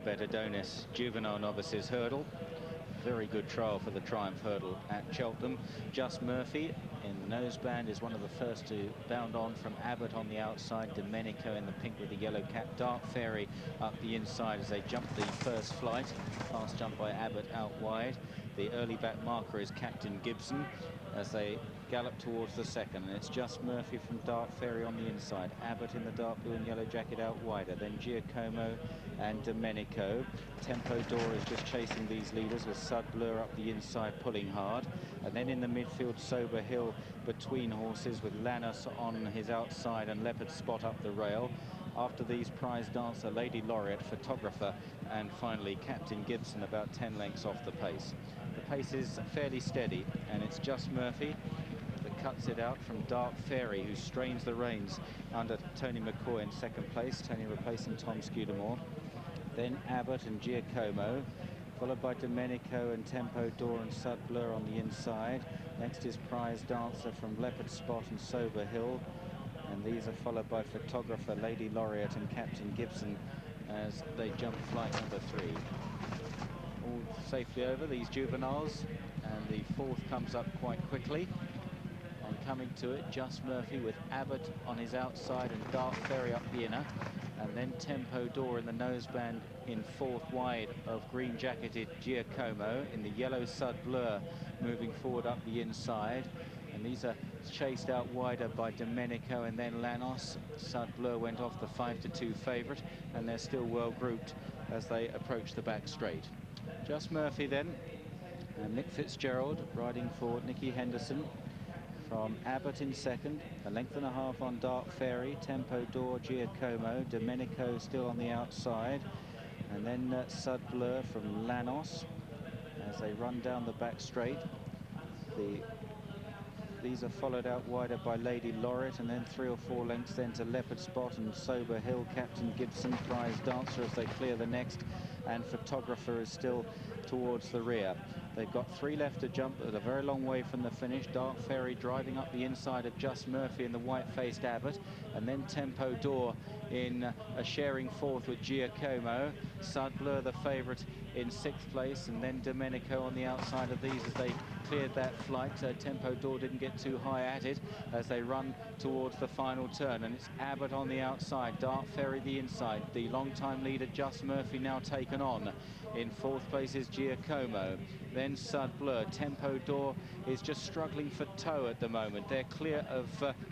Betabet Adonis Juvenile Novices hurdle. Very good trial for the Triumph hurdle at Cheltenham. Just Murphy in the noseband is one of the first to bound on from Abbott on the outside. Domenico in the pink with the yellow cap. Dark Fairy up the inside as they jump the first flight. Fast jump by Abbott out wide. The early back marker is Captain Gibson as they gallop towards the second, and it's Just Murphy from Dark Fairy on the inside. Abbott in the dark blue and yellow jacket out wider, then Giocomo and Domenico. Tempo D'Or is just chasing these leaders with Sud Blur up the inside pulling hard, and then in the midfield Sober Hill between horses with Lannis on his outside and Leopard Spot up the rail. After these, Prize Dancer, Lady Laureate, Photographer, and finally Captain Gibson about 10 lengths off the pace. The pace is fairly steady, and it's Just Murphy that cuts it out from Dark Fairy, who strains the reins under Tony McCoy in second place. Tony replacing Tom Scudamore. Then Abbott and Giocomo, followed by Domenico and Tempo D'Or and Sud Blur on the inside. Next is Prize Dancer from Leopard Spot and Sober Hill. And these are followed by Photographer, Lady Laureate and Captain Gibson as they jump flight number 3. All safely over, these juveniles, and the fourth comes up quite quickly. And coming to it, Just Murphy with Abbott on his outside and Dark Fairy up the inner. And then Tempo D'Or in the noseband in fourth wide of green-jacketed Giocomo. In the yellow Sud Blur moving forward up the inside. And these are chased out wider by Domenico and then Lannis. Sud Blur went off the 5-2 favourite, and they're still well grouped as they approach the back straight. Just Murphy then, and Nick Fitzgerald riding for Nicky Henderson. From Abbott in second, a length and a half on Dark Fairy, Tempo D'Or, Giocomo, Domenico still on the outside, and then Sud Blur from Lannis as they run down the back straight. These are followed out wider by Lady Laureate, and then 3 or 4 lengths then to Leopard Spot and Sober Hill, Captain Gibson, Prize Dancer as they clear the next, and Photographer is still towards the rear. They've got 3 left to jump at a very long way from the finish. Dark Fairy driving up the inside of Just Murphy and the white-faced Abbott, and then Tempo D'Or in a sharing fourth with Giocomo. Sud Blur the favourite in 6th place, and then Domenico on the outside of these as they cleared that flight. Tempo D'Or didn't get too high at it as they run towards the final turn, and it's Abbott on the outside, Dark Fairy the inside. The long-time leader Just Murphy now taken on. In 4th place is Giocomo, then Sud Blur. Tempo D'Or is just struggling for toe at the moment. They're clear of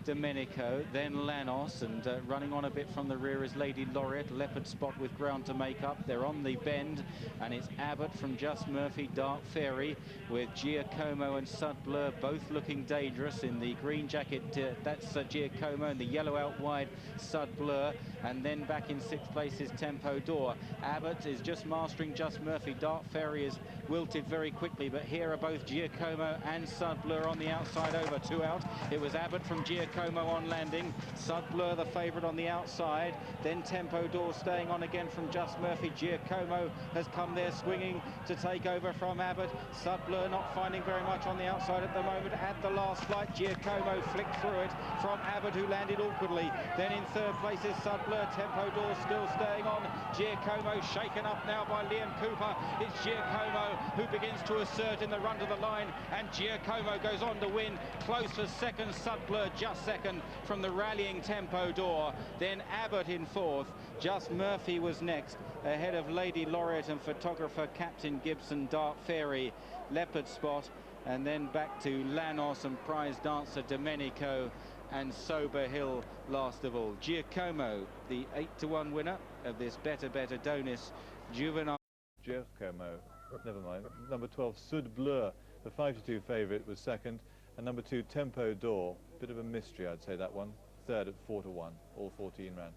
Domenico, then Lannis, and running on a bit from the rear is Lady Laureate. Leopard Spot with ground to make up. They're on the bend, and it's Abbott from Just Murphy, Dark Fairy, with Giocomo and Sud Blur both looking dangerous. In the green jacket, that's Giocomo, and the yellow out wide, Sud Blur, and then back in 6th place is Tempo D'Or. Abbott is just mastering Just Murphy. Dark Fairy is wilted very quickly, but here are both Giocomo and Sud Blur on the outside over 2 out. It was Abbott from Giocomo on landing. Sud Blur the favourite on the outside. Then Tempo D'Or staying on again from Just Murphy. Giocomo has come there swinging to take over from Abbott. Sud Blur not finding very much on the outside at the moment. At the last flight, Giocomo flicked through it from Abbott, who landed awkwardly. Then in 3rd place is Sud Blur. Tempo D'Or still staying on. Giocomo shaken up now by Liam Cooper. It's Giocomo who begins to assert in the run to the line, and Giocomo goes on to win. Close for second, Sud Blur just second from the rallying Tempo D'Or. Then Abbott in 4th. Just Murphy was next, ahead of Lady Laureate and Photographer, Captain Gibson, Dark Fairy, Leopard Spot, and then back to Lannis and Prize Dancer, Domenico, and Sober Hill last of all. Giocomo, the 8-1 winner of this Betabet Adonis Juvenile. Giocomo, never mind. Number 12, Sud Blur, the 5-2 favourite, was second, and number 2, Tempo D'Or, bit of a mystery, I'd say, that one. Third at 4-1, all 14 ran.